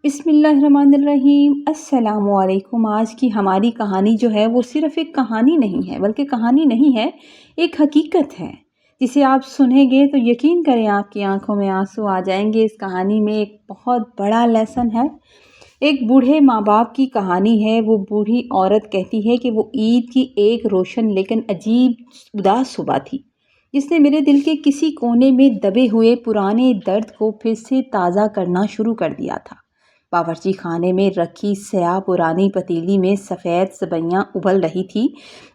بسم اللہ الرحمن الرحیم۔ السلام علیکم۔ آج کی ہماری کہانی جو ہے وہ صرف ایک کہانی نہیں ہے، بلکہ کہانی نہیں ہے، ایک حقیقت ہے جسے آپ سنیں گے تو یقین کریں آپ کی آنکھوں میں آنسو آ جائیں گے۔ اس کہانی میں ایک بہت بڑا لیسن ہے۔ ایک بوڑھے ماں باپ کی کہانی ہے۔ وہ بوڑھی عورت کہتی ہے کہ وہ عید کی ایک روشن لیکن عجیب اداس صبح تھی جس نے میرے دل کے کسی کونے میں دبے ہوئے پرانے درد کو پھر سے تازہ کرنا شروع کر دیا تھا۔ باورچی خانے میں رکھی سیاہ پرانی پتیلی میں سفید سویاں ابل رہی تھی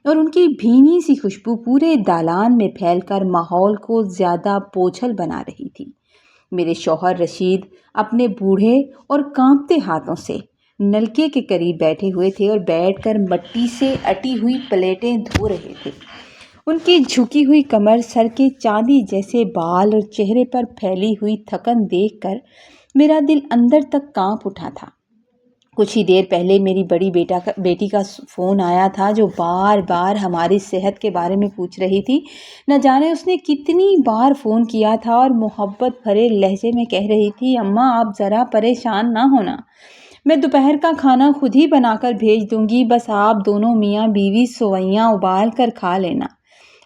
اور ان کی بھینی سی خوشبو پورے دالان میں پھیل کر ماحول کو زیادہ بوجھل بنا رہی تھی۔ میرے شوہر رشید اپنے بوڑھے اور کانپتے ہاتھوں سے نلکے کے قریب بیٹھے ہوئے تھے اور بیٹھ کر مٹی سے اٹی ہوئی پلیٹیں دھو رہے تھے۔ ان کی جھکی ہوئی کمر، سر کے چاندی جیسے بال اور چہرے پر پھیلی ہوئی تھکن دیکھ کر میرا دل اندر تک کانپ اٹھا تھا۔ کچھ ہی دیر پہلے میری بڑی بیٹی کا فون آیا تھا جو بار بار ہماری صحت کے بارے میں پوچھ رہی تھی۔ نہ جانے اس نے کتنی بار فون کیا تھا اور محبت بھرے لہجے میں کہہ رہی تھی، اماں آپ ذرا پریشان نہ ہونا، میں دوپہر کا کھانا خود ہی بنا کر بھیج دوں گی، بس آپ دونوں میاں بیوی سویاں ابال کر کھا لینا۔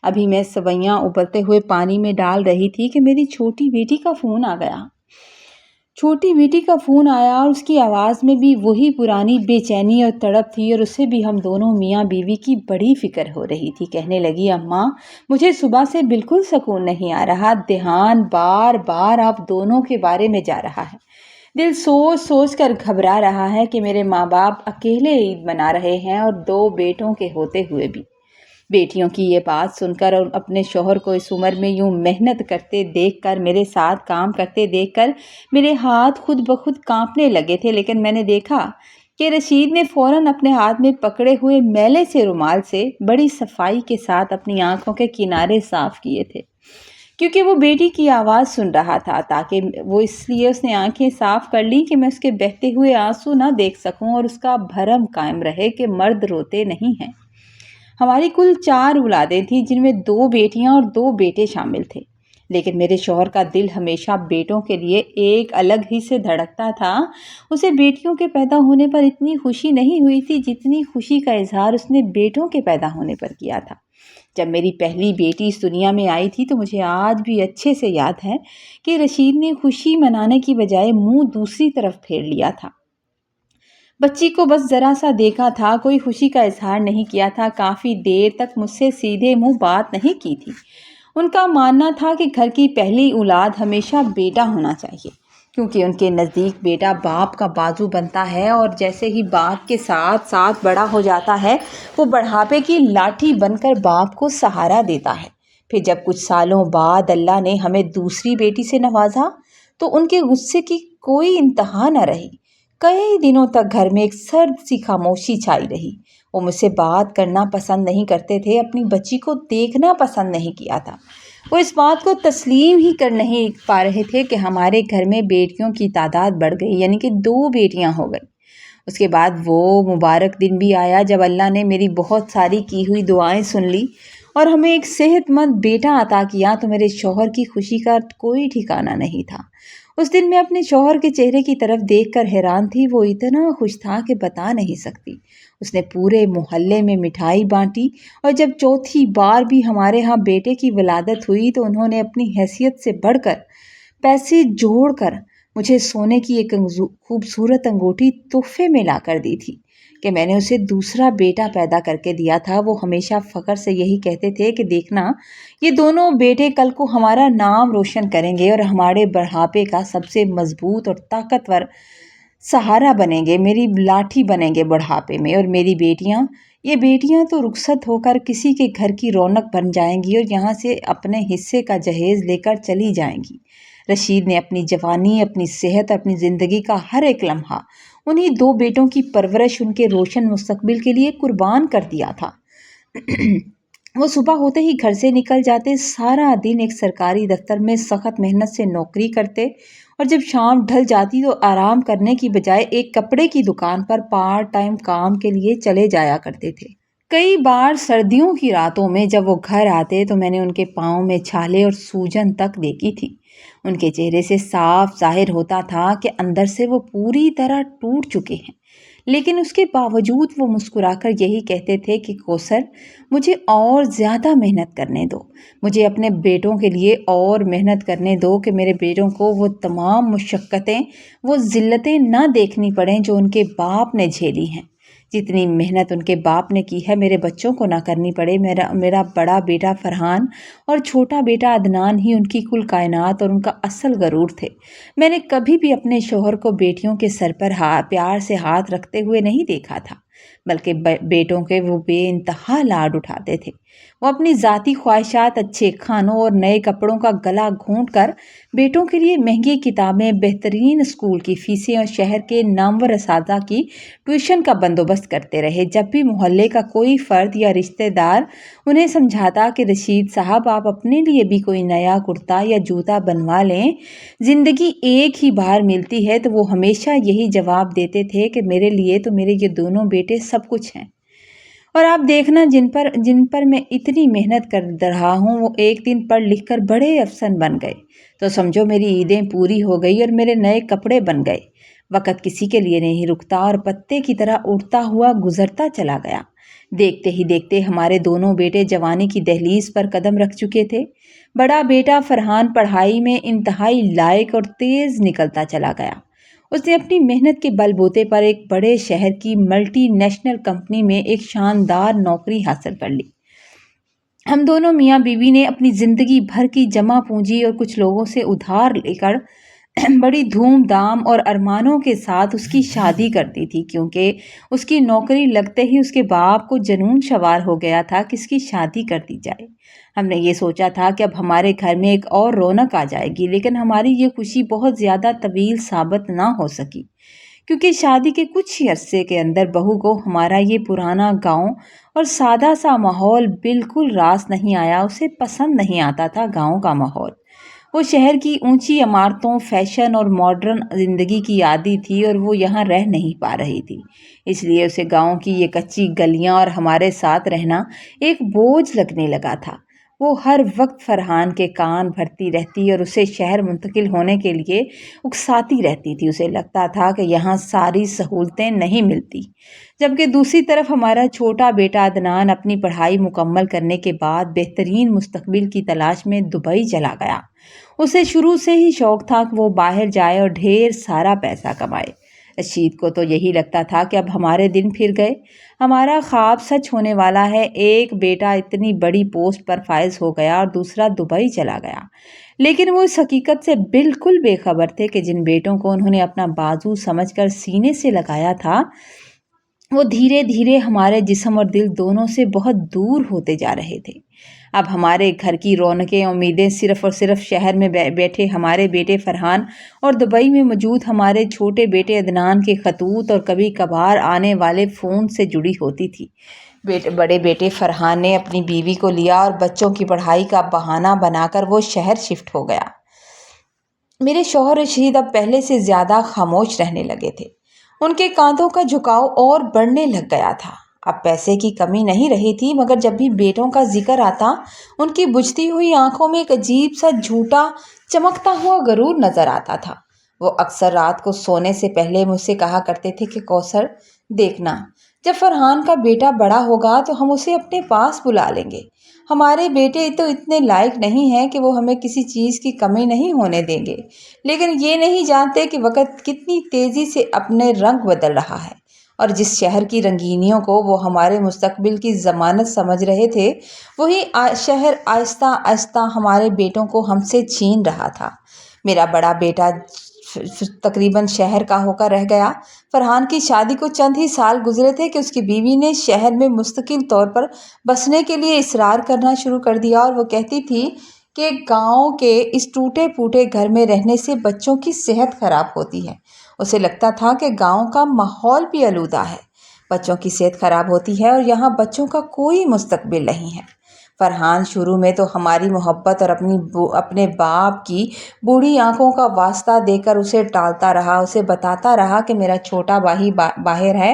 ابھی میں سویاں ابلتے ہوئے پانی میں ڈال رہی تھی کہ میری چھوٹی بیٹی کا فون آ گیا۔ چھوٹی بیٹی کا فون آیا اور اس کی آواز میں بھی وہی پرانی بے چینی اور تڑپ تھی، اور اسے بھی ہم دونوں میاں بیوی کی بڑی فکر ہو رہی تھی۔ کہنے لگی، اماں مجھے صبح سے بالکل سکون نہیں آ رہا، دھیان بار بار آپ دونوں کے بارے میں جا رہا ہے، دل سوچ سوچ کر گھبرا رہا ہے کہ میرے ماں باپ اکیلے عید منا رہے ہیں اور 2 بیٹوں کے ہوتے ہوئے بھی۔ بیٹیوں کی یہ بات سن کر اور اپنے شوہر کو اس عمر میں یوں محنت کرتے دیکھ کر، میرے ساتھ کام کرتے دیکھ کر میرے ہاتھ خود بخود کانپنے لگے تھے، لیکن میں نے دیکھا کہ رشید نے فوراً اپنے ہاتھ میں پکڑے ہوئے میلے سے رومال سے بڑی صفائی کے ساتھ اپنی آنکھوں کے کنارے صاف کیے تھے، کیونکہ وہ بیٹی کی آواز سن رہا تھا۔ اس لیے اس نے آنکھیں صاف کر لی کہ میں اس کے بہتے ہوئے آنسو نہ دیکھ سکوں اور اس کا بھرم قائم رہے کہ مرد روتے نہیں ہیں۔ ہماری کل 4 اولادیں تھیں، جن میں 2 بیٹیاں اور 2 بیٹے شامل تھے، لیکن میرے شوہر کا دل ہمیشہ بیٹوں کے لیے ایک الگ ہی سے دھڑکتا تھا۔ اسے بیٹیوں کے پیدا ہونے پر اتنی خوشی نہیں ہوئی تھی جتنی خوشی کا اظہار اس نے بیٹوں کے پیدا ہونے پر کیا تھا۔ جب میری پہلی بیٹی اس دنیا میں آئی تھی تو مجھے آج بھی اچھے سے یاد ہے کہ رشید نے خوشی منانے کی بجائے منہ دوسری طرف پھیر لیا تھا۔ بچی کو بس ذرا سا دیکھا تھا، کوئی خوشی کا اظہار نہیں کیا تھا، کافی دیر تک مجھ سے سیدھے منہ بات نہیں کی تھی۔ ان کا ماننا تھا کہ گھر کی پہلی اولاد ہمیشہ بیٹا ہونا چاہیے، کیونکہ ان کے نزدیک بیٹا باپ کا بازو بنتا ہے اور جیسے ہی باپ کے ساتھ ساتھ بڑا ہو جاتا ہے وہ بڑھاپے کی لاٹھی بن کر باپ کو سہارا دیتا ہے۔ پھر جب کچھ سالوں بعد اللہ نے ہمیں دوسری بیٹی سے نوازا تو ان کے غصے کی کوئی انتہا نہ رہی۔ کئی دنوں تک گھر میں ایک سرد سی خاموشی چھائی رہی۔ وہ مجھ سے بات کرنا پسند نہیں کرتے تھے، اپنی بچی کو دیکھنا پسند نہیں کیا تھا۔ وہ اس بات کو تسلیم ہی کر نہیں پا رہے تھے کہ ہمارے گھر میں بیٹیوں کی تعداد بڑھ گئی، یعنی کہ 2 بیٹیاں ہو گئی۔ اس کے بعد وہ مبارک دن بھی آیا جب اللہ نے میری بہت ساری کی ہوئی دعائیں سن لی اور ہمیں ایک صحت مند بیٹا عطا کیا تو میرے شوہر کی خوشی کا کوئی ٹھکانہ نہیں تھا۔ اس دن میں اپنے شوہر کے چہرے کی طرف دیکھ کر حیران تھی، وہ اتنا خوش تھا کہ بتا نہیں سکتی۔ اس نے پورے محلے میں مٹھائی بانٹی اور جب چوتھی بار بھی ہمارے ہاں بیٹے کی ولادت ہوئی تو انہوں نے اپنی حیثیت سے بڑھ کر پیسے جوڑ کر مجھے سونے کی ایک خوبصورت انگوٹھی تحفے میں لا کر دی تھی کہ میں نے اسے دوسرا بیٹا پیدا کر کے دیا تھا۔ وہ ہمیشہ فخر سے یہی کہتے تھے کہ دیکھنا یہ دونوں بیٹے کل کو ہمارا نام روشن کریں گے اور ہمارے بڑھاپے کا سب سے مضبوط اور طاقتور سہارا بنیں گے، میری لاٹھی بنیں گے بڑھاپے میں۔ اور میری بیٹیاں تو رخصت ہو کر کسی کے گھر کی رونق بن جائیں گی اور یہاں سے اپنے حصے کا جہیز لے کر چلی جائیں گی۔ رشید نے اپنی جوانی، اپنی صحت، اپنی زندگی کا ہر ایک لمحہ انہی 2 بیٹوں کی پرورش، ان کے روشن مستقبل کے لیے قربان کر دیا تھا۔ وہ صبح ہوتے ہی گھر سے نکل جاتے، سارا دن ایک سرکاری دفتر میں سخت محنت سے نوکری کرتے اور جب شام ڈھل جاتی تو آرام کرنے کی بجائے ایک کپڑے کی دکان پر پارٹ ٹائم کام کے لیے چلے جایا کرتے تھے۔ کئی بار سردیوں کی راتوں میں جب وہ گھر آتے تو میں نے ان کے پاؤں میں چھالے اور سوجن تک دیکھی تھی۔ ان کے چہرے سے صاف ظاہر ہوتا تھا کہ اندر سے وہ پوری طرح ٹوٹ چکے ہیں، لیکن اس کے باوجود وہ مسکرا کر یہی کہتے تھے کہ کوثر، مجھے اور زیادہ محنت کرنے دو، مجھے اپنے بیٹوں کے لیے اور محنت کرنے دو کہ میرے بیٹوں کو وہ تمام مشقتیں، وہ ذلتیں نہ دیکھنی پڑیں جو ان کے باپ نے جھیلی ہیں۔ جتنی محنت ان کے باپ نے کی ہے میرے بچوں کو نہ کرنی پڑے۔ میرا بڑا بیٹا فرحان اور چھوٹا بیٹا عدنان ہی ان کی کل کائنات اور ان کا اصل غرور تھے۔ میں نے کبھی بھی اپنے شوہر کو بیٹیوں کے سر پر پیار سے ہاتھ رکھتے ہوئے نہیں دیکھا تھا، بلکہ بیٹوں کے وہ بے انتہا لاڈ اٹھاتے تھے۔ وہ اپنی ذاتی خواہشات، اچھے کھانوں اور نئے کپڑوں کا گلا گھونٹ کر بیٹوں کے لیے مہنگی کتابیں، بہترین اسکول کی فیسیں اور شہر کے نامور اساتذہ کی ٹیوشن کا بندوبست کرتے رہے۔ جب بھی محلے کا کوئی فرد یا رشتہ دار انہیں سمجھاتا کہ رشید صاحب آپ اپنے لیے بھی کوئی نیا کرتا یا جوتا بنوا لیں، زندگی ایک ہی بار ملتی ہے، تو وہ ہمیشہ یہی جواب دیتے تھے کہ میرے لیے تو میرے یہ دونوں بیٹے سب کچھ ہیں، اور آپ دیکھنا جن پر میں اتنی محنت کر رہا ہوں وہ ایک دن پڑھ لکھ کر بڑے افسر بن گئے تو سمجھو میری عیدیں پوری ہو گئی اور میرے نئے کپڑے بن گئے۔ وقت کسی کے لیے نہیں رکتا اور پتے کی طرح اڑتا ہوا گزرتا چلا گیا۔ دیکھتے ہی دیکھتے ہمارے دونوں بیٹے جوانی کی دہلیز پر قدم رکھ چکے تھے۔ بڑا بیٹا فرحان پڑھائی میں انتہائی لائق اور تیز نکلتا چلا گیا۔ اس نے اپنی محنت کے بل بوتے پر ایک بڑے شہر کی ملٹی نیشنل کمپنی میں ایک شاندار نوکری حاصل کر لی۔ ہم دونوں میاں بیوی نے اپنی زندگی بھر کی جمع پونجی اور کچھ لوگوں سے ادھار لے کر بڑی دھوم دھام اور ارمانوں کے ساتھ اس کی شادی کر دی تھی، کیونکہ اس کی نوکری لگتے ہی اس کے باپ کو جنون سوار ہو گیا تھا کہ اس کی شادی کر دی جائے۔ ہم نے یہ سوچا تھا کہ اب ہمارے گھر میں ایک اور رونق آ جائے گی، لیکن ہماری یہ خوشی بہت زیادہ طویل ثابت نہ ہو سکی، کیونکہ شادی کے کچھ ہی عرصے کے اندر بہو کو ہمارا یہ پرانا گاؤں اور سادہ سا ماحول بالکل راس نہیں آیا۔ اسے پسند نہیں آتا تھا گاؤں کا ماحول۔ وہ شہر کی اونچی عمارتوں، فیشن اور ماڈرن زندگی کی عادی تھی اور وہ یہاں رہ نہیں پا رہی تھی، اس لیے اسے گاؤں کی یہ کچی گلیاں اور ہمارے ساتھ رہنا ایک بوجھ لگنے لگا تھا۔ وہ ہر وقت فرحان کے کان بھرتی رہتی اور اسے شہر منتقل ہونے کے لیے اکساتی رہتی تھی۔ اسے لگتا تھا کہ یہاں ساری سہولتیں نہیں ملتی، جبکہ دوسری طرف ہمارا چھوٹا بیٹا عدنان اپنی پڑھائی مکمل کرنے کے بعد بہترین مستقبل کی تلاش میں دبئی چلا گیا۔ اسے شروع سے ہی شوق تھا کہ وہ باہر جائے اور ڈھیر سارا پیسہ کمائے۔ رشید کو تو یہی لگتا تھا کہ اب ہمارے دن پھر گئے، ہمارا خواب سچ ہونے والا ہے۔ ایک بیٹا اتنی بڑی پوسٹ پر فائز ہو گیا اور دوسرا دبئی چلا گیا، لیکن وہ اس حقیقت سے بالکل بے خبر تھے کہ جن بیٹوں کو انہوں نے اپنا بازو سمجھ کر سینے سے لگایا تھا، وہ دھیرے دھیرے ہمارے جسم اور دل دونوں سے بہت دور ہوتے جا رہے تھے۔ اب ہمارے گھر کی رونقیں، امیدیں صرف اور صرف شہر میں بیٹھے ہمارے بیٹے فرحان اور دبئی میں موجود ہمارے چھوٹے بیٹے عدنان کے خطوط اور کبھی کبھار آنے والے فون سے جڑی ہوتی تھی۔ بڑے بیٹے فرحان نے اپنی بیوی کو لیا اور بچوں کی پڑھائی کا بہانہ بنا کر وہ شہر شفٹ ہو گیا۔ میرے شوہر رشید اب پہلے سے زیادہ خاموش رہنے لگے تھے۔ ان کے کاندھوں کا جھکاؤ اور بڑھنے لگ گیا تھا۔ اب پیسے کی کمی نہیں رہی تھی، مگر جب بھی بیٹوں کا ذکر آتا ان کی بجھتی ہوئی آنکھوں میں ایک عجیب سا جھوٹا چمکتا ہوا غرور نظر آتا تھا۔ وہ اکثر رات کو سونے سے پہلے مجھ سے کہا کرتے تھے کہ کوثر، دیکھنا، جب فرحان کا بیٹا بڑا ہوگا تو ہم اسے اپنے پاس بلا لیں گے۔ ہمارے بیٹے تو اتنے لائق نہیں ہیں کہ وہ ہمیں کسی چیز کی کمی نہیں ہونے دیں گے، لیکن یہ نہیں جانتے کہ وقت کتنی تیزی سے اپنے رنگ بدل رہا ہے، اور جس شہر کی رنگینیوں کو وہ ہمارے مستقبل کی ضمانت سمجھ رہے تھے، وہی شہر آہستہ آہستہ ہمارے بیٹوں کو ہم سے چھین رہا تھا۔ میرا بڑا بیٹا تقریباً شہر کا ہو کر رہ گیا۔ فرحان کی شادی کو چند ہی سال گزرے تھے کہ اس کی بیوی نے شہر میں مستقل طور پر بسنے کے لیے اصرار کرنا شروع کر دیا، اور وہ کہتی تھی کہ گاؤں کے اس ٹوٹے پھوٹے گھر میں رہنے سے بچوں کی صحت خراب ہوتی ہے۔ اسے لگتا تھا کہ گاؤں کا ماحول بھی آلودہ ہے، بچوں کی صحت خراب ہوتی ہے اور یہاں بچوں کا کوئی مستقبل نہیں ہے۔ فرحان شروع میں تو ہماری محبت اور اپنے باپ کی بوڑھی آنکھوں کا واسطہ دے کر اسے ٹالتا رہا، اسے بتاتا رہا کہ میرا چھوٹا بھائی باہر ہے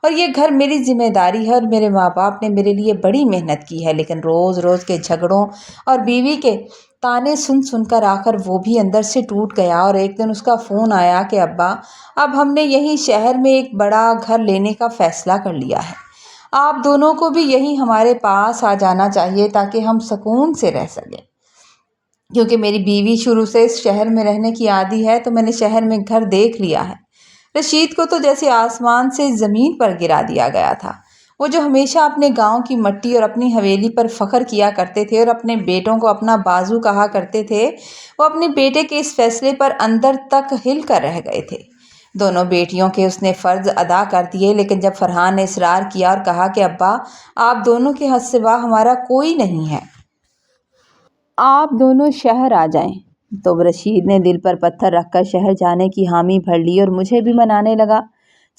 اور یہ گھر میری ذمہ داری ہے اور میرے ماں باپ نے میرے لیے بڑی محنت کی ہے۔ لیکن روز روز کے جھگڑوں اور بیوی کے تانے سن سن کر آخر وہ بھی اندر سے ٹوٹ گیا، اور ایک دن اس کا فون آیا کہ ابا، اب ہم نے یہیں شہر میں ایک بڑا گھر لینے کا فیصلہ کر لیا ہے، آپ دونوں کو بھی یہیں ہمارے پاس آ جانا چاہیے تاکہ ہم سکون سے رہ سکیں۔ کیونکہ میری بیوی شروع سے اس شہر میں رہنے کی عادی ہے تو میں نے شہر میں گھر دیکھ لیا ہے۔ رشید کو تو جیسے آسمان سے زمین پر گرا دیا گیا تھا۔ وہ جو ہمیشہ اپنے گاؤں کی مٹی اور اپنی حویلی پر فخر کیا کرتے تھے اور اپنے بیٹوں کو اپنا بازو کہا کرتے تھے، وہ اپنے بیٹے کے اس فیصلے پر اندر تک ہل کر رہ گئے تھے۔ دونوں بیٹیوں کے اس نے فرض ادا کر دیے، لیکن جب فرحان نے اصرار کیا اور کہا کہ ابا، آپ دونوں کے حد سوا ہمارا کوئی نہیں ہے، آپ دونوں شہر آ جائیں، تو رشید نے دل پر پتھر رکھ کر شہر جانے کی حامی بھر لی اور مجھے بھی منانے لگا۔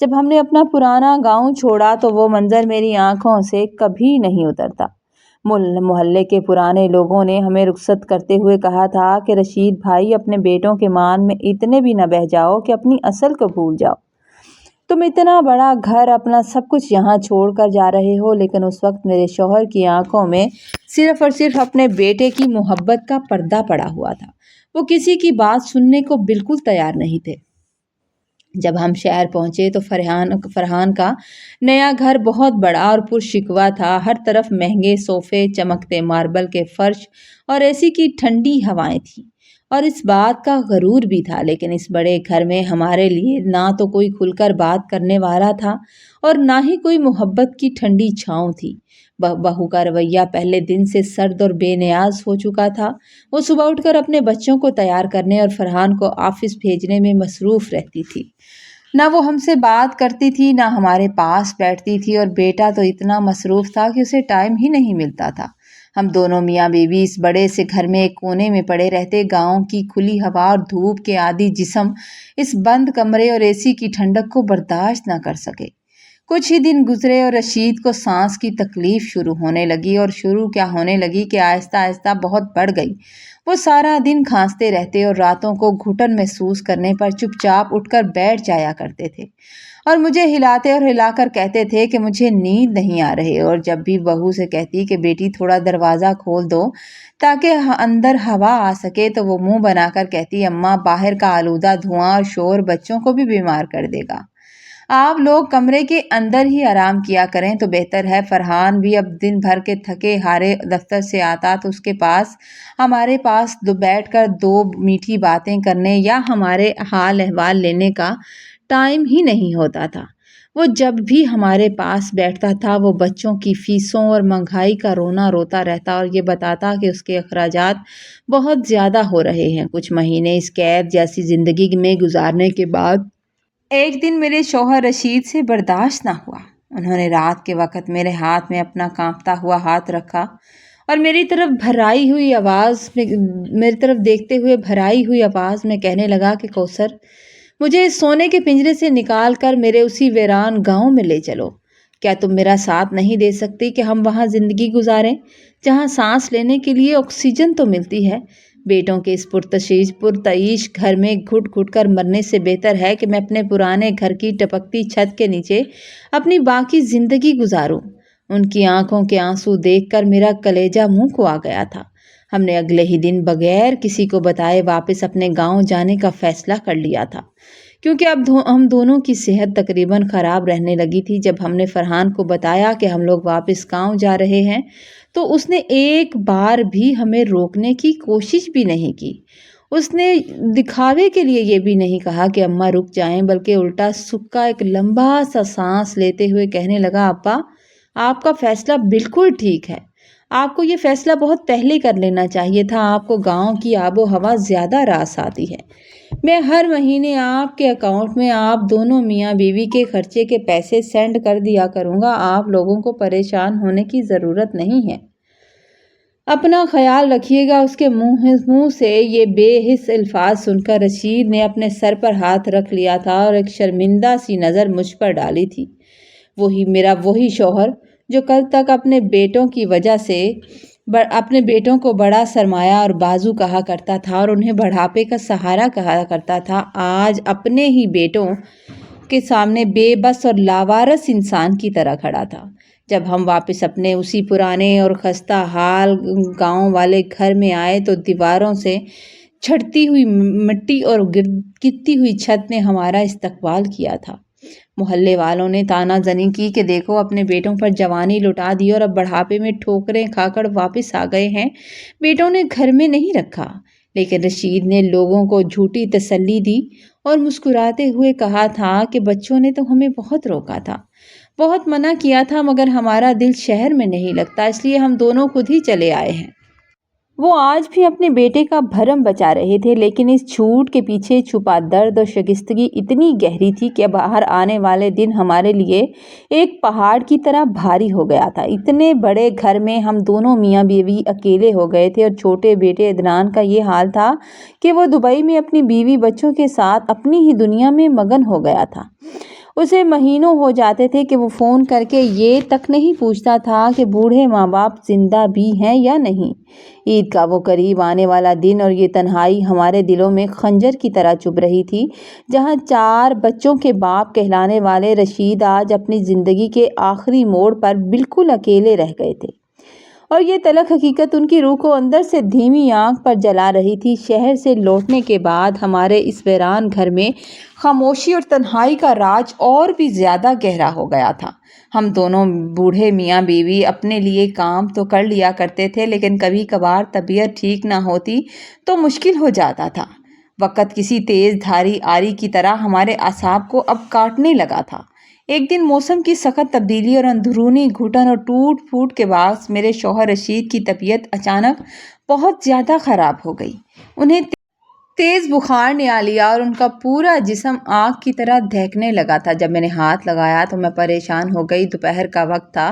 جب ہم نے اپنا پرانا گاؤں چھوڑا تو وہ منظر میری آنکھوں سے کبھی نہیں اترتا۔ محلے کے پرانے لوگوں نے ہمیں رخصت کرتے ہوئے کہا تھا کہ رشید بھائی، اپنے بیٹوں کے مان میں اتنے بھی نہ بہہ جاؤ کہ اپنی اصل کو بھول جاؤ۔ تم اتنا بڑا گھر، اپنا سب کچھ یہاں چھوڑ کر جا رہے ہو۔ لیکن اس وقت میرے شوہر کی آنکھوں میں صرف اور صرف اپنے بیٹے کی محبت کا پردہ پڑا ہوا تھا۔ وہ کسی کی بات سننے کو بالکل تیار نہیں تھے۔ جب ہم شہر پہنچے تو فرحان کا نیا گھر بہت بڑا اور پرشکوہ تھا۔ ہر طرف مہنگے صوفے، چمکتے ماربل کے فرش اور اے سی کی ٹھنڈی ہوائیں تھیں، اور اس بات کا غرور بھی تھا۔ لیکن اس بڑے گھر میں ہمارے لیے نہ تو کوئی کھل کر بات کرنے والا تھا اور نہ ہی کوئی محبت کی ٹھنڈی چھاؤں تھی۔ بہو کا رویہ پہلے دن سے سرد اور بے نیاز ہو چکا تھا۔ وہ صبح اٹھ کر اپنے بچوں کو تیار کرنے اور فرحان کو آفس بھیجنے میں مصروف رہتی تھی۔ نہ وہ ہم سے بات کرتی تھی، نہ ہمارے پاس بیٹھتی تھی، اور بیٹا تو اتنا مصروف تھا کہ اسے ٹائم ہی نہیں ملتا تھا۔ ہم دونوں میاں بیوی اس بڑے سے گھر میں ایک کونے میں پڑے رہتے، گاؤں کی کھلی ہوا اور دھوپ کے عادی جسم اس بند کمرے اور اے سی کی ٹھنڈک کو برداشت نہ کر سکے۔ کچھ ہی دن گزرے اور رشید کو سانس کی تکلیف شروع ہونے لگی، اور شروع کیا ہونے لگی کہ آہستہ آہستہ بہت بڑھ گئی۔ وہ سارا دن کھانستے رہتے اور راتوں کو گھٹن محسوس کرنے پر چپ چاپ اٹھ کر بیٹھ جایا کرتے تھے اور مجھے ہلاتے اور ہلا کر کہتے تھے کہ مجھے نیند نہیں آ رہی۔ اور جب بھی بہو سے کہتی کہ بیٹی تھوڑا دروازہ کھول دو تاکہ اندر ہوا آ سکے، تو وہ منہ بنا کر کہتی، اماں، باہر کا آلودہ دھواں اور شور بچوں کو بھی بیمار کر دے گا، آپ لوگ کمرے کے اندر ہی آرام کیا کریں تو بہتر ہے۔ فرحان بھی اب دن بھر کے تھکے ہارے دفتر سے آتا تو اس کے پاس ہمارے پاس بیٹھ کر دو میٹھی باتیں کرنے یا ہمارے حال احوال لینے کا ٹائم ہی نہیں ہوتا تھا۔ وہ جب بھی ہمارے پاس بیٹھتا تھا وہ بچوں کی فیسوں اور مہنگائی کا رونا روتا رہتا اور یہ بتاتا کہ اس کے اخراجات بہت زیادہ ہو رہے ہیں۔ کچھ مہینے اس قید جیسی زندگی میں گزارنے کے بعد ایک دن میرے شوہر رشید سے برداشت نہ ہوا۔ انہوں نے رات کے وقت میرے ہاتھ میں اپنا کانپتا ہوا ہاتھ رکھا اور میری طرف دیکھتے ہوئے بھرائی ہوئی آواز میں کہنے لگا کہ کوثر، مجھے اس سونے کے پنجرے سے نکال کر میرے اسی ویران گاؤں میں لے چلو۔ کیا تم میرا ساتھ نہیں دے سکتی کہ ہم وہاں زندگی گزاریں جہاں سانس لینے کے لیے آکسیجن تو ملتی ہے؟ بیٹوں کے اس پرتعیش گھر میں گھٹ گھٹ کر مرنے سے بہتر ہے کہ میں اپنے پرانے گھر کی ٹپکتی چھت کے نیچے اپنی باقی زندگی گزاروں۔ ان کی آنکھوں کے آنسو دیکھ کر میرا کلیجہ منہ کو آ گیا تھا۔ ہم نے اگلے ہی دن بغیر کسی کو بتائے واپس اپنے گاؤں جانے کا فیصلہ کر لیا تھا، کیونکہ اب ہم دونوں کی صحت تقریباً خراب رہنے لگی تھی۔ جب ہم نے فرحان کو بتایا کہ ہم لوگ واپس گاؤں جا رہے ہیں تو اس نے ایک بار بھی ہمیں روکنے کی کوشش بھی نہیں کی۔ اس نے دکھاوے کے لیے یہ بھی نہیں کہا کہ اماں رک جائیں، بلکہ الٹا سکا ایک لمبا سا سانس لیتے ہوئے کہنے لگا، ابا، آپ کا فیصلہ بالکل ٹھیک ہے، آپ کو یہ فیصلہ بہت پہلے کر لینا چاہیے تھا۔ آپ کو گاؤں کی آب و ہوا زیادہ راس آتی ہے۔ میں ہر مہینے آپ کے اکاؤنٹ میں آپ دونوں میاں بیوی کے خرچے کے پیسے سینڈ کر دیا کروں گا، آپ لوگوں کو پریشان ہونے کی ضرورت نہیں ہے۔ اپنا خیال رکھیے گا۔ اس کے منہ سے یہ بے حس الفاظ سن کر رشید نے اپنے سر پر ہاتھ رکھ لیا تھا اور ایک شرمندہ سی نظر مجھ پر ڈالی تھی۔ وہی شوہر جو کل تک اپنے بیٹوں کی وجہ سے اپنے بیٹوں کو بڑا سرمایہ اور بازو کہا کرتا تھا اور انہیں بڑھاپے کا سہارا کہا کرتا تھا، آج اپنے ہی بیٹوں کے سامنے بے بس اور لاوارث انسان کی طرح کھڑا تھا۔ جب ہم واپس اپنے اسی پرانے اور خستہ حال گاؤں والے گھر میں آئے تو دیواروں سے چھٹتی ہوئی مٹی اور گرتی ہوئی چھت نے ہمارا استقبال کیا تھا۔ محلے والوں نے تانا زنی کی کہ دیکھو اپنے بیٹوں پر جوانی لٹا دی اور اب بڑھاپے میں ٹھوکریں کھا کر واپس آ گئے ہیں، بیٹوں نے گھر میں نہیں رکھا۔ لیکن رشید نے لوگوں کو جھوٹی تسلی دی اور مسکراتے ہوئے کہا تھا کہ بچوں نے تو ہمیں بہت روکا تھا، بہت منع کیا تھا، مگر ہمارا دل شہر میں نہیں لگتا، اس لیے ہم دونوں خود ہی چلے آئے ہیں۔ وہ آج بھی اپنے بیٹے کا بھرم بچا رہے تھے، لیکن اس جھوٹ کے پیچھے چھپا درد اور شائستگی اتنی گہری تھی کہ باہر آنے والے دن ہمارے لیے ایک پہاڑ کی طرح بھاری ہو گیا تھا۔ اتنے بڑے گھر میں ہم دونوں میاں بیوی اکیلے ہو گئے تھے اور چھوٹے بیٹے عدنان کا یہ حال تھا کہ وہ دبئی میں اپنی بیوی بچوں کے ساتھ اپنی ہی دنیا میں مگن ہو گیا تھا۔ اسے مہینوں ہو جاتے تھے کہ وہ فون کر کے یہ تک نہیں پوچھتا تھا کہ بوڑھے ماں باپ زندہ بھی ہیں یا نہیں۔ عید کا وہ قریب آنے والا دن اور یہ تنہائی ہمارے دلوں میں خنجر کی طرح چبھ رہی تھی، جہاں 4 بچوں کے باپ کہلانے والے رشید آج اپنی زندگی کے آخری موڑ پر بالکل اکیلے رہ گئے تھے، اور یہ تلخ حقیقت ان کی روح کو اندر سے دھیمی آنکھ پر جلا رہی تھی۔ شہر سے لوٹنے کے بعد ہمارے اس ویران گھر میں خاموشی اور تنہائی کا راج اور بھی زیادہ گہرا ہو گیا تھا۔ ہم دونوں بوڑھے میاں بیوی اپنے لیے کام تو کر لیا کرتے تھے، لیکن کبھی کبھار طبیعت ٹھیک نہ ہوتی تو مشکل ہو جاتا تھا۔ وقت کسی تیز دھاری آری کی طرح ہمارے اعصاب کو اب کاٹنے لگا تھا۔ ایک دن موسم کی سخت تبدیلی اور اندرونی گھٹن اور ٹوٹ پھوٹ کے باعث میرے شوہر رشید کی طبیعت اچانک بہت زیادہ خراب ہو گئی۔ انہیں تیز بخار نے آ لیا اور ان کا پورا جسم آگ کی طرح دہکنے لگا تھا۔ جب میں نے ہاتھ لگایا تو میں پریشان ہو گئی۔ دوپہر کا وقت تھا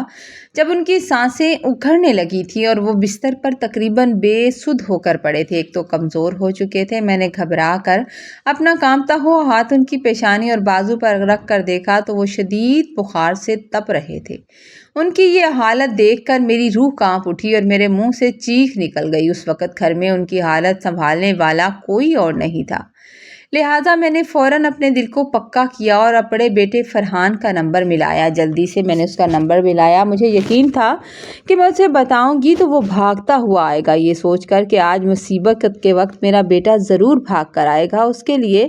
جب ان کی سانسیں اکھڑنے لگی تھی اور وہ بستر پر تقریباً بے سدھ ہو کر پڑے تھے۔ ایک تو کمزور ہو چکے تھے، میں نے گھبرا کر اپنا کانپتا ہوا ہاتھ ان کی پیشانی اور بازو پر رکھ کر دیکھا تو وہ شدید بخار سے تپ رہے تھے۔ ان کی یہ حالت دیکھ کر میری روح کانپ اٹھی اور میرے منہ سے چیخ نکل گئی۔ اس وقت گھر میں ان کی حالت سنبھالنے والا کوئی اور نہیں تھا، لہٰذا میں نے فوراً اپنے دل کو پکا کیا اور اپنے بیٹے فرحان کا نمبر ملایا۔ جلدی سے میں نے اس کا نمبر ملایا۔ مجھے یقین تھا کہ میں اسے بتاؤں گی تو وہ بھاگتا ہوا آئے گا، یہ سوچ کر کہ آج مصیبت کے وقت میرا بیٹا ضرور بھاگ کر آئے گا، اس کے لیے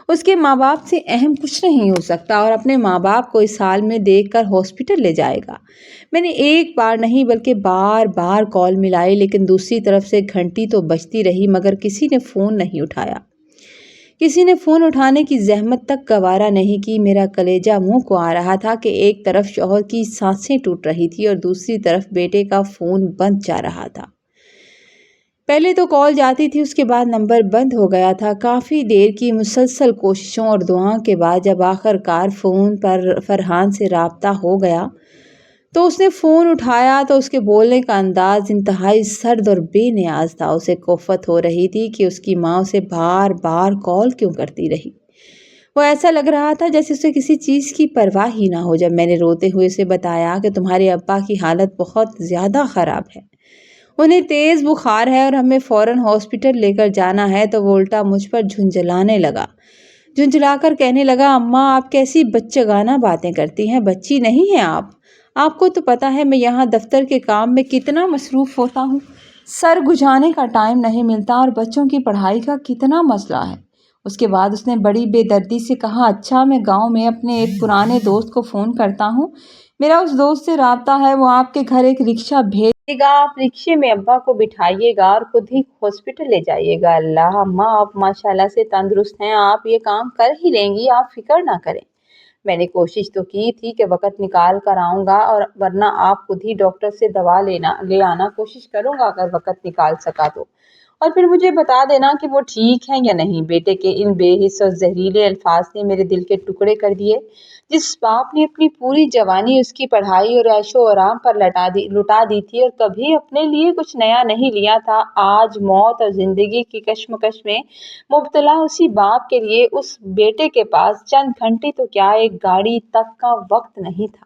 اس کے ماں باپ سے اہم کچھ نہیں ہو سکتا اور اپنے ماں باپ کو اس حال میں دیکھ کر ہاسپٹل لے جائے گا۔ میں نے ایک بار نہیں بلکہ بار بار کال ملائی، لیکن دوسری طرف سے گھنٹی تو بجتی رہی مگر کسی نے فون نہیں اٹھایا۔ کسی نے فون اٹھانے کی زحمت تک گوارا نہیں کی۔ میرا کلیجہ منہ کو آ رہا تھا کہ ایک طرف شوہر کی سانسیں ٹوٹ رہی تھی اور دوسری طرف بیٹے کا فون بند جا رہا تھا۔ پہلے تو کال جاتی تھی، اس کے بعد نمبر بند ہو گیا تھا۔ کافی دیر کی مسلسل کوششوں اور دعاؤں کے بعد جب آخر کار فون پر فرحان سے رابطہ ہو گیا تو اس نے فون اٹھایا تو اس کے بولنے کا انداز انتہائی سرد اور بے نیاز تھا۔ اسے کوفت ہو رہی تھی کہ اس کی ماں اسے بار بار کال کیوں کرتی رہی۔ وہ ایسا لگ رہا تھا جیسے اسے کسی چیز کی پرواہ ہی نہ ہو۔ جب میں نے روتے ہوئے اسے بتایا کہ تمہارے ابا کی حالت بہت زیادہ خراب ہے، انہیں تیز بخار ہے اور ہمیں فوراً ہاسپٹل لے کر جانا ہے، تو وہ الٹا مجھ پر جھنجھلانے لگا، جھنجھلا کر کہنے لگا، اماں آپ کیسی بچگانہ باتیں کرتی ہیں، بچی نہیں ہیں آپ کو تو پتہ ہے میں یہاں دفتر کے کام میں کتنا مصروف ہوتا ہوں، سر گھجانے کا ٹائم نہیں ملتا، اور بچوں کی پڑھائی کا کتنا مسئلہ ہے۔ اس کے بعد اس نے بڑی بے دردی سے کہا، اچھا میں گاؤں میں اپنے ایک پرانے دوست کو فون کرتا ہوں، میرا اس دوست سے رابطہ ہے، وہ آپ کے گھر ایک رکشہ بھیج گا، آپ رکشے میں ابا کو بٹھائیے گا اور خود ہی ہاسپٹل لے جائیے گا۔ اللہ اماں آپ ماشاءاللہ سے تندرست ہیں، آپ یہ کام کر ہی لیں گی، آپ فکر نہ کریں۔ میں نے کوشش تو کی تھی کہ وقت نکال کر آؤں گا، اور ورنہ آپ خود ہی ڈاکٹر سے دوا لے آنا، کوشش کروں گا اگر وقت نکال سکا تو، اور پھر مجھے بتا دینا کہ وہ ٹھیک ہیں یا نہیں۔ بیٹے کے ان بے حس اور زہریلے الفاظ نے میرے دل کے ٹکڑے کر دیے۔ جس باپ نے اپنی پوری جوانی اس کی پڑھائی اور عیش و آرام پر لٹا دی تھی اور کبھی اپنے لیے کچھ نیا نہیں لیا تھا، آج موت اور زندگی کی کشمکش میں مبتلا اسی باپ کے لیے اس بیٹے کے پاس چند گھنٹے تو کیا ایک گاڑی تک کا وقت نہیں تھا۔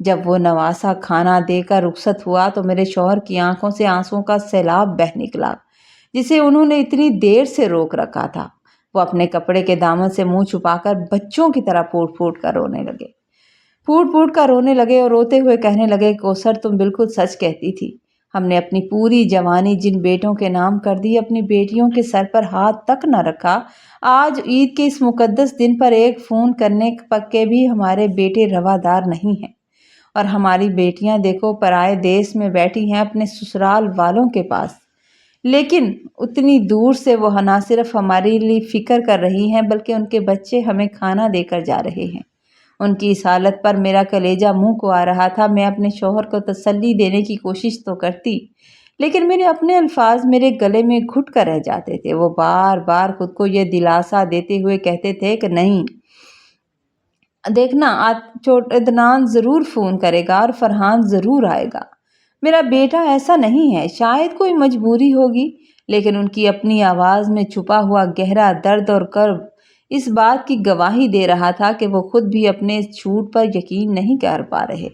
جب وہ نواسا کھانا دے کر رخصت ہوا تو میرے شوہر کی آنکھوں سے آنسوؤں کا سیلاب بہہ نکلا، جسے انہوں نے اتنی دیر سے روک رکھا تھا۔ وہ اپنے کپڑے کے دامن سے منہ چھپا کر بچوں کی طرح پھوٹ پھوٹ کر رونے لگے اور روتے ہوئے کہنے لگے، کوثر تم بالکل سچ کہتی تھی، ہم نے اپنی پوری جوانی جن بیٹوں کے نام کر دی، اپنی بیٹیوں کے سر پر ہاتھ تک نہ رکھا۔ آج عید کے اس مقدس دن پر ایک فون کرنے کے بھی ہمارے بیٹے روادار نہیں ہیں، اور ہماری بیٹیاں دیکھو پرائے دیس میں بیٹھی ہیں اپنے سسرال والوں کے پاس، لیکن اتنی دور سے وہ نہ صرف ہمارے لیے فکر کر رہی ہیں بلکہ ان کے بچے ہمیں کھانا دے کر جا رہے ہیں۔ ان کی اس حالت پر میرا کلیجہ منہ کو آ رہا تھا۔ میں اپنے شوہر کو تسلی دینے کی کوشش تو کرتی، لیکن میرے اپنے الفاظ میرے گلے میں گھٹ کر رہ جاتے تھے۔ وہ بار بار خود کو یہ دلاسا دیتے ہوئے کہتے تھے کہ نہیں، دیکھنا عدنان ضرور فون کرے گا اور فرحان ضرور آئے گا۔ میرا بیٹا ایسا نہیں ہے، شاید کوئی مجبوری ہوگی، لیکن ان کی اپنی آواز میں چھپا ہوا گہرا درد اور کرب اس بات کی گواہی دے رہا تھا کہ وہ خود بھی اپنے اس جھوٹ پر یقین نہیں کر پا رہے۔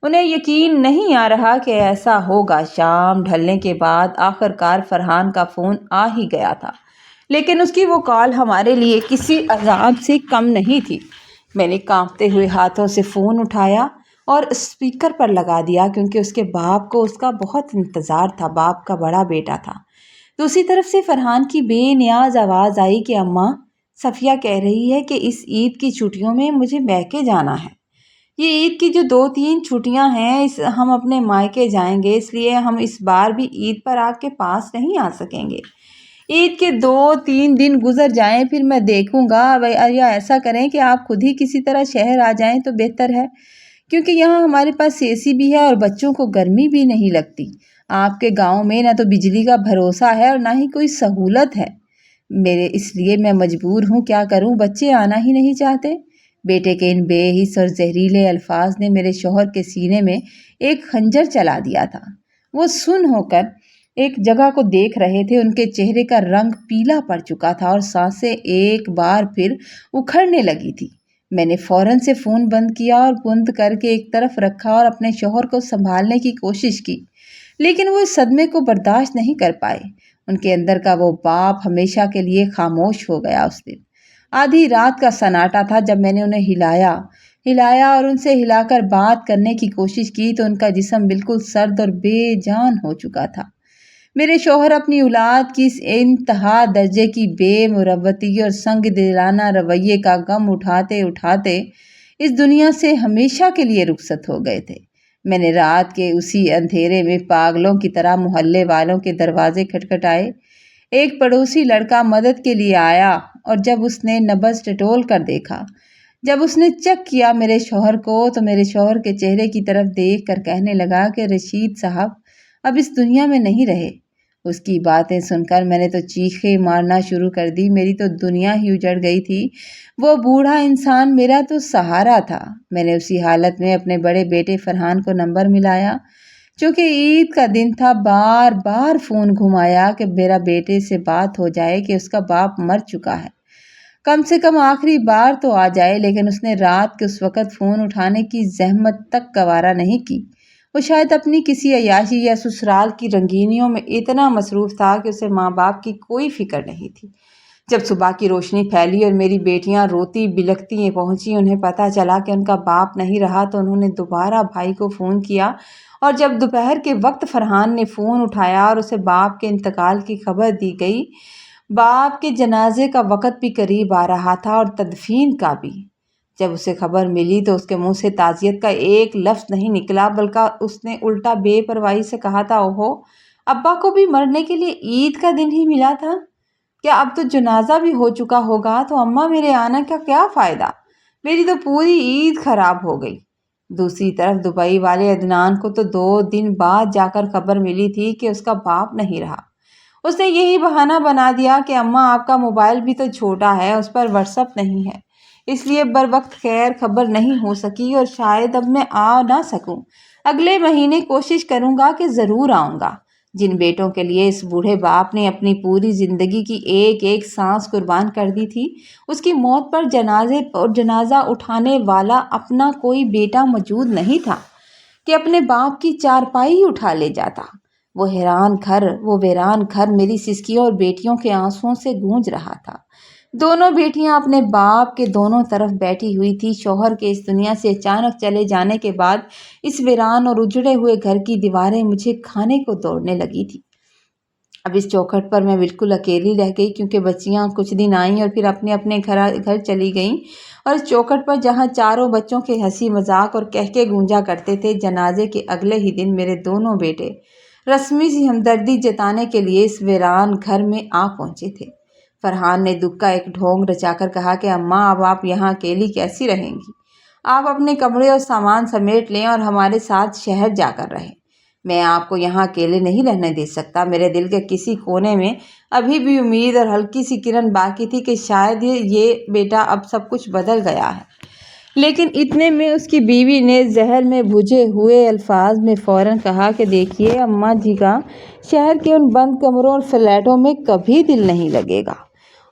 انہیں یقین نہیں آ رہا کہ ایسا ہوگا۔ شام ڈھلنے کے بعد آخر کار فرحان کا فون آ ہی گیا تھا، لیکن اس کی وہ کال ہمارے لیے کسی عذاب سے کم نہیں تھی۔ میں نے کانپتے ہوئے ہاتھوں سے فون اٹھایا اور اسپیکر پر لگا دیا، کیونکہ اس کے باپ کو اس کا بہت انتظار تھا۔ باپ کا بڑا بیٹا تھا۔ دوسری طرف سے فرحان کی بے نیاز آواز آئی کہ اماں، صفیہ کہہ رہی ہے کہ اس عید کی چھٹیوں میں مجھے میکے جانا ہے۔ یہ عید کی جو 2-3 چھٹیاں ہیں ہم اپنے مائکے جائیں گے، اس لیے ہم اس بار بھی عید پر آپ کے پاس نہیں آ سکیں گے۔ عید کے 2-3 دن گزر جائیں پھر میں دیکھوں گا، یا ایسا کریں کہ آپ خود ہی کسی طرح شہر آ جائیں تو بہتر ہے، کیونکہ یہاں ہمارے پاس اے سی بھی ہے اور بچوں کو گرمی بھی نہیں لگتی۔ آپ کے گاؤں میں نہ تو بجلی کا بھروسہ ہے اور نہ ہی کوئی سہولت ہے، اس لیے میں مجبور ہوں، کیا کروں، بچے آنا ہی نہیں چاہتے۔ بیٹے کے ان بے حس اور زہریلے الفاظ نے میرے شوہر کے سینے میں ایک خنجر چلا دیا تھا۔ وہ سن ہو کر ایک جگہ کو دیکھ رہے تھے۔ ان کے چہرے کا رنگ پیلا پڑ چکا تھا اور سانسیں ایک بار پھر اکھڑنے لگی تھی۔ میں نے فوراً سے فون بند کیا اور بند کر کے ایک طرف رکھا اور اپنے شوہر کو سنبھالنے کی کوشش کی، لیکن وہ اس صدمے کو برداشت نہیں کر پائے۔ ان کے اندر کا وہ باپ ہمیشہ کے لیے خاموش ہو گیا۔ اس دن آدھی رات کا سناٹا تھا۔ جب میں نے انہیں ہلایا اور ان سے ہلا کر بات کرنے کی کوشش کی تو ان کا جسم بالکل سرد اور بے جان ہو چکا تھا۔ میرے شوہر اپنی اولاد کی اس انتہا درجے کی بے مروتی اور سنگ دلانہ رویے کا غم اٹھاتے اٹھاتے اس دنیا سے ہمیشہ کے لیے رخصت ہو گئے تھے۔ میں نے رات کے اسی اندھیرے میں پاگلوں کی طرح محلے والوں کے دروازے کھٹکھٹائے۔ ایک پڑوسی لڑکا مدد کے لیے آیا اور جب اس نے نبض ٹٹول کر دیکھا، جب اس نے چیک کیا میرے شوہر کو، تو میرے شوہر کے چہرے کی طرف دیکھ کر کہنے لگا کہ رشید صاحب اب اس دنیا میں نہیں رہے۔ اس کی باتیں سن کر میں نے تو چیخیں مارنا شروع کر دی۔ میری تو دنیا ہی اجڑ گئی تھی۔ وہ بوڑھا انسان میرا تو سہارا تھا۔ میں نے اسی حالت میں اپنے بڑے بیٹے فرحان کو نمبر ملایا۔ چونکہ عید کا دن تھا، بار بار فون گھمایا کہ میرا بیٹے سے بات ہو جائے کہ اس کا باپ مر چکا ہے، کم سے کم آخری بار تو آ جائے، لیکن اس نے رات کے اس وقت فون اٹھانے کی زحمت تک گوارا نہیں کی۔ وہ شاید اپنی کسی عیاشی یا سسرال کی رنگینیوں میں اتنا مصروف تھا کہ اسے ماں باپ کی کوئی فکر نہیں تھی۔ جب صبح کی روشنی پھیلی اور میری بیٹیاں روتی بلکتی پہنچی، انہیں پتہ چلا کہ ان کا باپ نہیں رہا، تو انہوں نے دوبارہ بھائی کو فون کیا، اور جب دوپہر کے وقت فرحان نے فون اٹھایا اور اسے باپ کے انتقال کی خبر دی گئی، باپ کے جنازے کا وقت بھی قریب آ رہا تھا اور تدفین کا بھی۔ جب اسے خبر ملی تو اس کے منہ سے تعزیت کا ایک لفظ نہیں نکلا، بلکہ اس نے الٹا بے پرواہی سے کہا تھا، اوہو، ابا کو بھی مرنے کے لیے عید کا دن ہی ملا تھا؟ کیا اب تو جنازہ بھی ہو چکا ہوگا؟ تو اماں میرے آنے کا کیا فائدہ؟ میری تو پوری عید خراب ہو گئی۔ دوسری طرف دبئی والے عدنان کو تو 2 دن بعد جا کر خبر ملی تھی کہ اس کا باپ نہیں رہا۔ اس نے یہی بہانہ بنا دیا کہ اماں آپ کا موبائل بھی تو چھوٹا ہے، اس پر واٹس ایپ نہیں ہے، اس لیے بر وقت خیر خبر نہیں ہو سکی اور شاید اب میں آ نہ سکوں۔ اگلے مہینے کوشش کروں گا کہ ضرور آؤں گا۔ جن بیٹوں کے لیے اس بوڑھے باپ نے اپنی پوری زندگی کی ایک ایک سانس قربان کر دی تھی، اس کی موت پر جنازہ اٹھانے والا اپنا کوئی بیٹا موجود نہیں تھا کہ اپنے باپ کی چارپائی اٹھا لے جاتا۔ وہ ویران گھر میری سسکیوں اور بیٹیوں کے آنسوؤں سے گونج رہا تھا۔ دونوں بیٹیاں اپنے باپ کے دونوں طرف بیٹھی ہوئی تھی۔ شوہر کے اس دنیا سے اچانک چلے جانے کے بعد اس ویران اور اجڑے ہوئے گھر کی دیواریں مجھے کھانے کو دوڑنے لگی تھی۔ اب اس چوکھٹ پر میں بالکل اکیلی رہ گئی، کیونکہ بچیاں کچھ دن آئیں اور پھر اپنے اپنے گھر چلی گئیں، اور اس چوکھٹ پر جہاں چاروں بچوں کے ہنسی مذاق اور کہکے گونجا کرتے تھے، جنازے کے اگلے ہی دن میرے دونوں بیٹے رسمی سی ہمدردی جتانے کے لیے اس ویران گھر میں آ پہنچے تھے۔ فرحان نے دکھ کا ایک ڈھونگ رچا کر کہا کہ اماں، اب آپ یہاں اکیلی کیسی رہیں گی؟ آپ اپنے کپڑے اور سامان سمیٹ لیں اور ہمارے ساتھ شہر جا کر رہیں۔ میں آپ کو یہاں اکیلے نہیں رہنے دے سکتا۔ میرے دل کے کسی کونے میں ابھی بھی امید اور ہلکی سی کرن باقی تھی کہ شاید یہ بیٹا اب سب کچھ بدل گیا ہے، لیکن اتنے میں اس کی بیوی نے زہر میں بھجے ہوئے الفاظ میں فوراً کہا کہ دیکھیے، اماں جی کا شہر کے ان بند کمروں اور فلیٹوں میں کبھی دل نہیں لگے گا،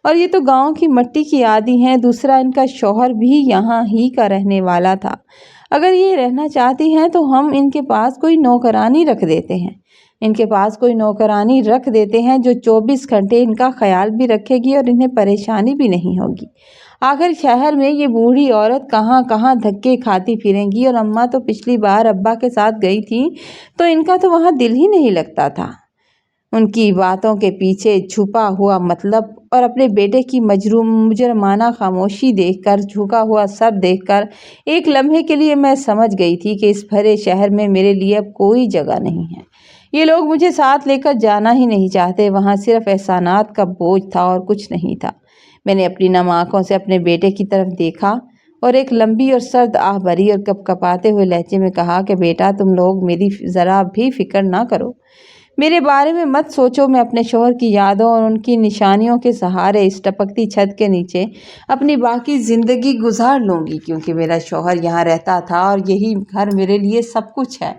اور یہ تو گاؤں کی مٹی کی عادی ہیں۔ دوسرا، ان کا شوہر بھی یہاں ہی کا رہنے والا تھا۔ اگر یہ رہنا چاہتی ہیں تو ہم ان کے پاس کوئی نوکرانی رکھ دیتے ہیں، جو 24 گھنٹے ان کا خیال بھی رکھے گی اور انہیں پریشانی بھی نہیں ہوگی۔ آخر شہر میں یہ بوڑھی عورت کہاں کہاں دھکے کھاتی پھریں گی، اور اماں تو پچھلی بار ابا کے ساتھ گئی تھیں تو ان کا تو وہاں دل ہی نہیں لگتا تھا۔ ان کی باتوں کے پیچھے چھپا ہوا مطلب اور اپنے بیٹے کی مجرمانہ خاموشی دیکھ کر، جھکا ہوا سر دیکھ کر ایک لمحے کے لیے میں سمجھ گئی تھی کہ اس بھرے شہر میں میرے لیے اب کوئی جگہ نہیں ہے۔ یہ لوگ مجھے ساتھ لے کر جانا ہی نہیں چاہتے۔ وہاں صرف احسانات کا بوجھ تھا اور کچھ نہیں تھا۔ میں نے اپنی نم آنکھوں سے اپنے بیٹے کی طرف دیکھا اور ایک لمبی اور سرد آہ بھری اور کپکپاتے ہوئے لہجے میں کہا کہ بیٹا، تم لوگ میری ذرا بھی فکر نہ کرو، میرے بارے میں مت سوچو۔ میں اپنے شوہر کی یادوں اور ان کی نشانیوں کے سہارے اس ٹپکتی چھت کے نیچے اپنی باقی زندگی گزار لوں گی، کیونکہ میرا شوہر یہاں رہتا تھا اور یہی گھر میرے لیے سب کچھ ہے۔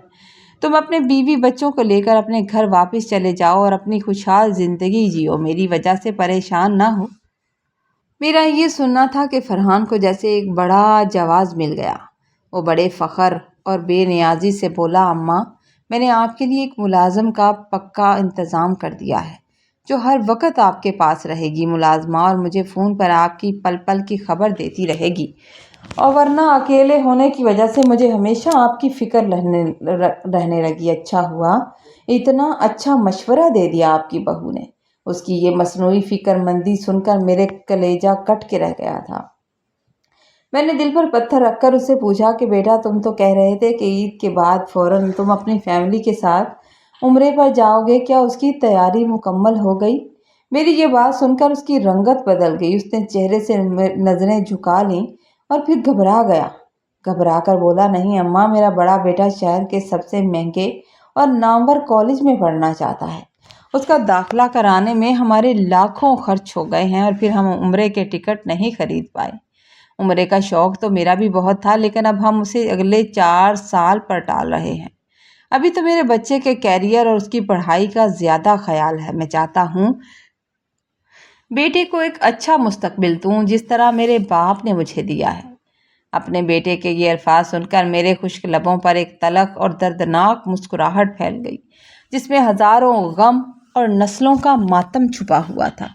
تم اپنے بیوی بچوں کو لے کر اپنے گھر واپس چلے جاؤ اور اپنی خوشحال زندگی جیو، میری وجہ سے پریشان نہ ہو۔ میرا یہ سننا تھا کہ فرحان کو جیسے ایک بڑا جواز مل گیا۔ وہ بڑے فخر اور بے نیازی سے بولا، اماں، میں نے آپ کے لیے ایک ملازم کا پکا انتظام کر دیا ہے، جو ہر وقت آپ کے پاس رہے گی، ملازمہ، اور مجھے فون پر آپ کی پل پل کی خبر دیتی رہے گی، اور ورنہ اکیلے ہونے کی وجہ سے مجھے ہمیشہ آپ کی فکر رہنے لگی۔ اچھا ہوا، اتنا اچھا مشورہ دے دیا آپ کی بہو نے۔ اس کی یہ مصنوعی فکر مندی سن کر میرے کلیجہ کٹ کے رہ گیا تھا۔ میں نے دل پر پتھر رکھ کر اس سے پوچھا کہ بیٹا، تم تو کہہ رہے تھے کہ عید کے بعد فوراً تم اپنی فیملی کے ساتھ عمرے پر جاؤ گے، کیا اس کی تیاری مکمل ہو گئی؟ میری یہ بات سن کر اس کی رنگت بدل گئی۔ اس نے چہرے سے نظریں جھکا لیں اور پھر گھبرا کر بولا، نہیں اماں، میرا بڑا بیٹا شہر کے سب سے مہنگے اور نامور کالج میں پڑھنا چاہتا ہے۔ اس کا داخلہ کرانے میں ہمارے لاکھوں خرچ ہو گئے ہیں اور پھر ہم عمرے کے ٹکٹ نہیں خرید پائے۔ عمرے کا شوق تو میرا بھی بہت تھا، لیکن اب ہم اسے اگلے 4 سال پر ٹال رہے ہیں۔ ابھی تو میرے بچے کے کیریئر اور اس کی پڑھائی کا زیادہ خیال ہے۔ میں چاہتا ہوں بیٹے کو ایک اچھا مستقبل دوں، جس طرح میرے باپ نے مجھے دیا ہے۔ اپنے بیٹے کے یہ الفاظ سن کر میرے خشک لبوں پر ایک تلخ اور دردناک مسکراہٹ پھیل گئی، جس میں ہزاروں غم اور نسلوں کا ماتم چھپا ہوا تھا۔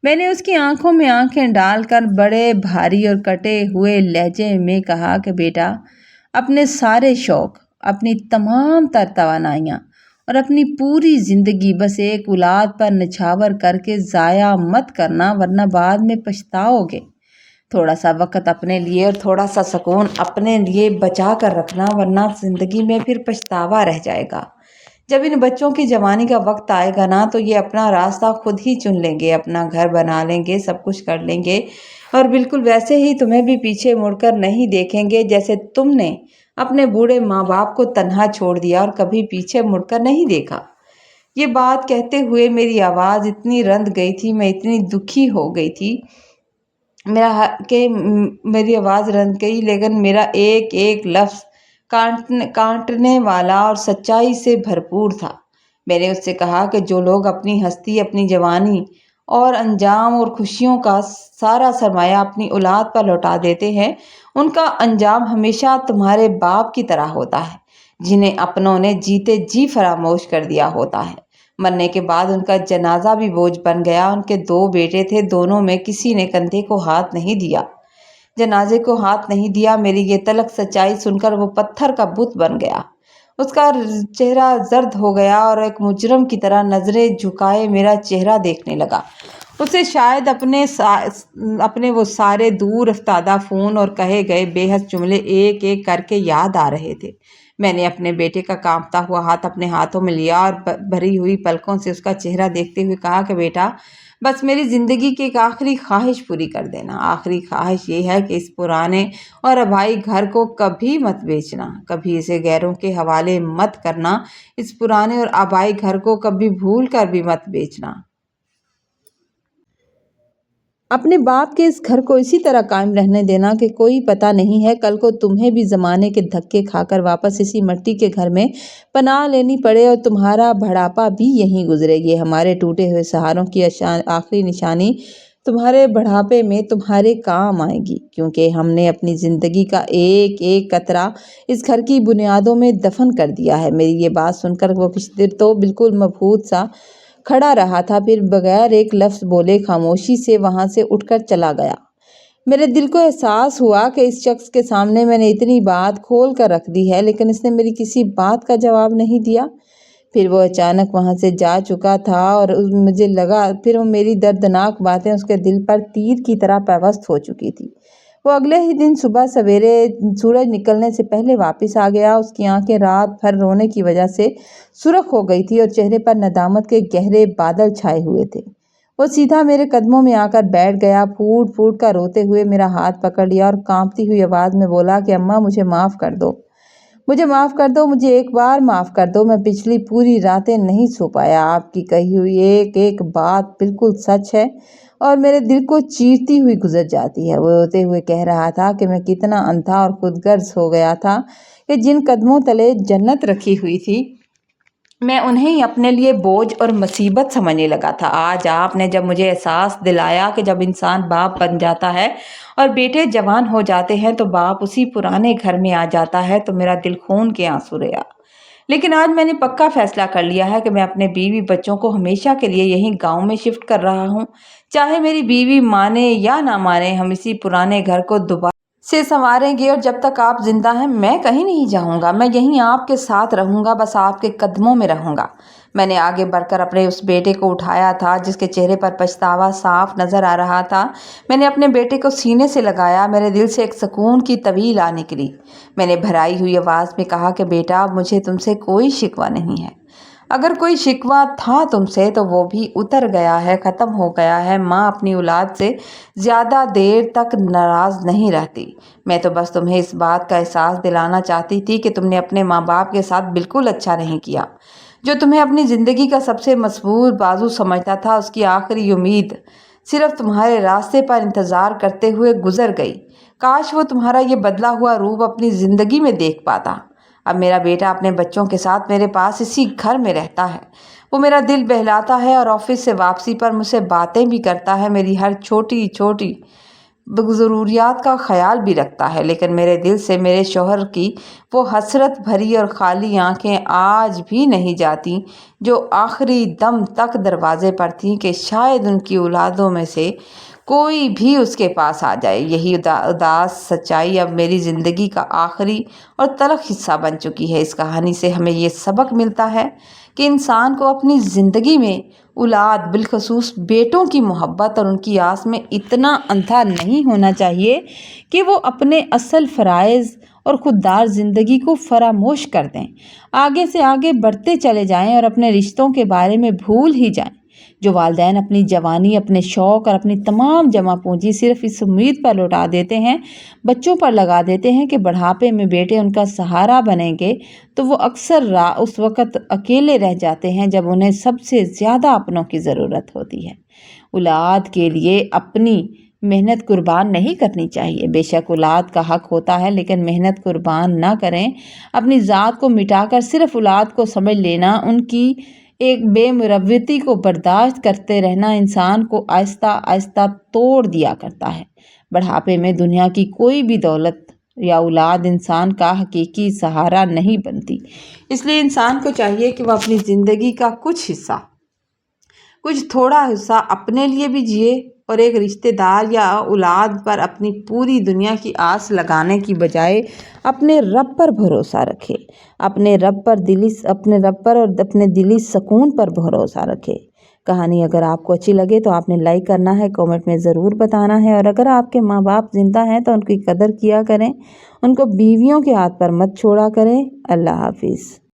میں نے اس کی آنکھوں میں آنکھیں ڈال کر بڑے بھاری اور کٹے ہوئے لہجے میں کہا کہ بیٹا، اپنے سارے شوق، اپنی تمام تر توانائیاں اور اپنی پوری زندگی بس ایک اولاد پر نچھاور کر کے ضائع مت کرنا، ورنہ بعد میں پچھتاؤ گے۔ تھوڑا سا وقت اپنے لیے اور تھوڑا سا سکون اپنے لیے بچا کر رکھنا، ورنہ زندگی میں پھر پچھتاوا رہ جائے گا۔ جب ان بچوں کی جوانی کا وقت آئے گا نا، تو یہ اپنا راستہ خود ہی چن لیں گے، اپنا گھر بنا لیں گے، سب کچھ کر لیں گے، اور بالکل ویسے ہی تمہیں بھی پیچھے مڑ کر نہیں دیکھیں گے جیسے تم نے اپنے بوڑھے ماں باپ کو تنہا چھوڑ دیا اور کبھی پیچھے مڑ کر نہیں دیکھا۔ یہ بات کہتے ہوئے میری آواز اتنی رند گئی تھی، میں اتنی دکھی ہو گئی تھی میری آواز رند گئی، لیکن میرا ایک ایک لفظ کانٹنے والا اور سچائی سے بھرپور تھا۔ میں نے اس سے کہا کہ جو لوگ اپنی ہستی، اپنی جوانی اور انجام اور خوشیوں کا سارا سرمایہ اپنی اولاد پر لوٹا دیتے ہیں، ان کا انجام ہمیشہ تمہارے باپ کی طرح ہوتا ہے، جنہیں اپنوں نے جیتے جی فراموش کر دیا ہوتا ہے۔ مرنے کے بعد ان کا جنازہ بھی بوجھ بن گیا۔ ان کے 2 بیٹے تھے، دونوں میں کسی نے کندھے کو ہاتھ نہیں دیا، جنازے کو ہاتھ نہیں دیا۔ میری یہ تلخ سچائی سن کر وہ پتھر کا بت بن گیا۔ اس کا چہرہ زرد ہو گیا اور ایک مجرم کی طرح نظریں جھکائے میرا چہرہ دیکھنے لگا۔ اسے شاید اپنے وہ سارے دور افتادہ فون اور کہے گئے بے حس جملے ایک ایک کر کے یاد آ رہے تھے۔ میں نے اپنے بیٹے کا کانپتا ہوا ہاتھ اپنے ہاتھوں میں لیا اور بھری ہوئی پلکوں سے اس کا چہرہ دیکھتے ہوئے کہا کہ بیٹا، بس میری زندگی کی ایک آخری خواہش پوری کر دینا۔ آخری خواہش یہ ہے کہ اس پرانے اور آبائی گھر کو کبھی مت بیچنا، کبھی اسے غیروں کے حوالے مت کرنا۔ اس پرانے اور آبائی گھر کو کبھی بھول کر بھی مت بیچنا۔ اپنے باپ کے اس گھر کو اسی طرح قائم رہنے دینا کہ کوئی پتہ نہیں ہے کل کو تمہیں بھی زمانے کے دھکے کھا کر واپس اسی مٹی کے گھر میں پناہ لینی پڑے اور تمہارا بڑھاپا بھی یہیں گزرے۔ یہ ہمارے ٹوٹے ہوئے سہاروں کی آخری نشانی تمہارے بڑھاپے میں تمہارے کام آئے گی، کیونکہ ہم نے اپنی زندگی کا ایک ایک قطرہ اس گھر کی بنیادوں میں دفن کر دیا ہے۔ میری یہ بات سن کر وہ کچھ دیر تو بالکل مبہوت سا کھڑا رہا تھا، پھر بغیر ایک لفظ بولے خاموشی سے وہاں سے اٹھ کر چلا گیا۔ میرے دل کو احساس ہوا کہ اس شخص کے سامنے میں نے اتنی بات کھول کر رکھ دی ہے، لیکن اس نے میری کسی بات کا جواب نہیں دیا۔ پھر وہ اچانک وہاں سے جا چکا تھا اور مجھے لگا پھر وہ میری دردناک باتیں اس کے دل پر تیر کی طرح پیوست ہو چکی تھی۔ وہ اگلے ہی دن صبح سویرے سورج نکلنے سے پہلے واپس آ گیا۔ اس کی آنکھیں رات بھر رونے کی وجہ سے سرخ ہو گئی تھی اور چہرے پر ندامت کے گہرے بادل چھائے ہوئے تھے۔ وہ سیدھا میرے قدموں میں آ کر بیٹھ گیا، پھوٹ پھوٹ کر روتے ہوئے میرا ہاتھ پکڑ لیا اور کانپتی ہوئی آواز میں بولا کہ اماں مجھے معاف کر دو، مجھے معاف کر دو، مجھے ایک بار معاف کر دو۔ میں پچھلی پوری راتیں نہیں سو پایا۔ آپ کی کہی ہوئی ایک ایک بات بالکل سچ ہے اور میرے دل کو چیرتی ہوئی گزر جاتی ہے۔ وہ روتے ہوئے کہہ رہا تھا کہ میں کتنا اندھا اور خود غرض ہو گیا تھا کہ جن قدموں تلے جنت رکھی ہوئی تھی میں انہیں اپنے لیے بوجھ اور مصیبت سمجھنے لگا تھا۔ آج آپ نے جب مجھے احساس دلایا کہ جب انسان باپ بن جاتا ہے اور بیٹے جوان ہو جاتے ہیں تو باپ اسی پرانے گھر میں آ جاتا ہے، تو میرا دل خون کے آنسو رہا۔ لیکن آج میں نے پکا فیصلہ کر لیا ہے کہ میں اپنے بیوی بچوں کو ہمیشہ کے لیے یہیں گاؤں میں شفٹ کر رہا ہوں۔ چاہے میری بیوی مانے یا نہ مانے، ہم اسی پرانے گھر کو دوبارہ سے سنواریں گے اور جب تک آپ زندہ ہیں میں کہیں نہیں جاؤں گا۔ میں یہیں آپ کے ساتھ رہوں گا، بس آپ کے قدموں میں رہوں گا۔ میں نے آگے بڑھ کر اپنے اس بیٹے کو اٹھایا تھا جس کے چہرے پر پچھتاوا صاف نظر آ رہا تھا۔ میں نے اپنے بیٹے کو سینے سے لگایا، میرے دل سے ایک سکون کی طویل آ نکلی۔ میں نے بھرائی ہوئی آواز میں کہا کہ بیٹا، اب مجھے تم سے کوئی شکوہ نہیں ہے۔ اگر کوئی شکوہ تھا تم سے تو وہ بھی اتر گیا ہے، ختم ہو گیا ہے۔ ماں اپنی اولاد سے زیادہ دیر تک ناراض نہیں رہتی۔ میں تو بس تمہیں اس بات کا احساس دلانا چاہتی تھی کہ تم نے اپنے ماں باپ کے ساتھ بالکل اچھا نہیں کیا۔ جو تمہیں اپنی زندگی کا سب سے مضبوط بازو سمجھتا تھا، اس کی آخری امید صرف تمہارے راستے پر انتظار کرتے ہوئے گزر گئی۔ کاش وہ تمہارا یہ بدلا ہوا روپ اپنی زندگی میں دیکھ پاتا۔ اب میرا بیٹا اپنے بچوں کے ساتھ میرے پاس اسی گھر میں رہتا ہے۔ وہ میرا دل بہلاتا ہے اور آفس سے واپسی پر مجھ سے باتیں بھی کرتا ہے، میری ہر چھوٹی چھوٹی ضروریات کا خیال بھی رکھتا ہے۔ لیکن میرے دل سے میرے شوہر کی وہ حسرت بھری اور خالی آنکھیں آج بھی نہیں جاتی جو آخری دم تک دروازے پر تھیں کہ شاید ان کی اولادوں میں سے کوئی بھی اس کے پاس آ جائے۔ یہی اداس سچائی اب میری زندگی کا آخری اور تلخ حصہ بن چکی ہے۔ اس کہانی سے ہمیں یہ سبق ملتا ہے کہ انسان کو اپنی زندگی میں اولاد، بالخصوص بیٹوں کی محبت اور ان کی آس میں اتنا اندھا نہیں ہونا چاہیے کہ وہ اپنے اصل فرائض اور خوددار زندگی کو فراموش کر دیں، آگے سے آگے بڑھتے چلے جائیں اور اپنے رشتوں کے بارے میں بھول ہی جائیں۔ جو والدین اپنی جوانی، اپنے شوق اور اپنی تمام جمع پونجی صرف اس امید پر لوٹا دیتے ہیں، بچوں پر لگا دیتے ہیں کہ بڑھاپے میں بیٹے ان کا سہارا بنیں گے، تو وہ اکثر اس وقت اکیلے رہ جاتے ہیں جب انہیں سب سے زیادہ اپنوں کی ضرورت ہوتی ہے۔ اولاد کے لیے اپنی محنت قربان نہیں کرنی چاہیے۔ بے شک اولاد کا حق ہوتا ہے، لیکن محنت قربان نہ کریں۔ اپنی ذات کو مٹا کر صرف اولاد کو سمجھ لینا ان کی ایک بے مروتی کو برداشت کرتے رہنا انسان کو آہستہ آہستہ توڑ دیا کرتا ہے۔ بڑھاپے میں دنیا کی کوئی بھی دولت یا اولاد انسان کا حقیقی سہارا نہیں بنتی۔ اس لیے انسان کو چاہیے کہ وہ اپنی زندگی کا کچھ تھوڑا حصہ اپنے لیے بھی جیے، اور ایک رشتہ دار یا اولاد پر اپنی پوری دنیا کی آس لگانے کی بجائے اپنے رب پر بھروسہ رکھے، اپنے رب پر اور اپنے دلی سکون پر بھروسہ رکھے۔ کہانی اگر آپ کو اچھی لگے تو آپ نے لائک کرنا ہے، کمنٹ میں ضرور بتانا ہے، اور اگر آپ کے ماں باپ زندہ ہیں تو ان کی قدر کیا کریں، ان کو بیویوں کے ہاتھ پر مت چھوڑا کریں۔ اللہ حافظ۔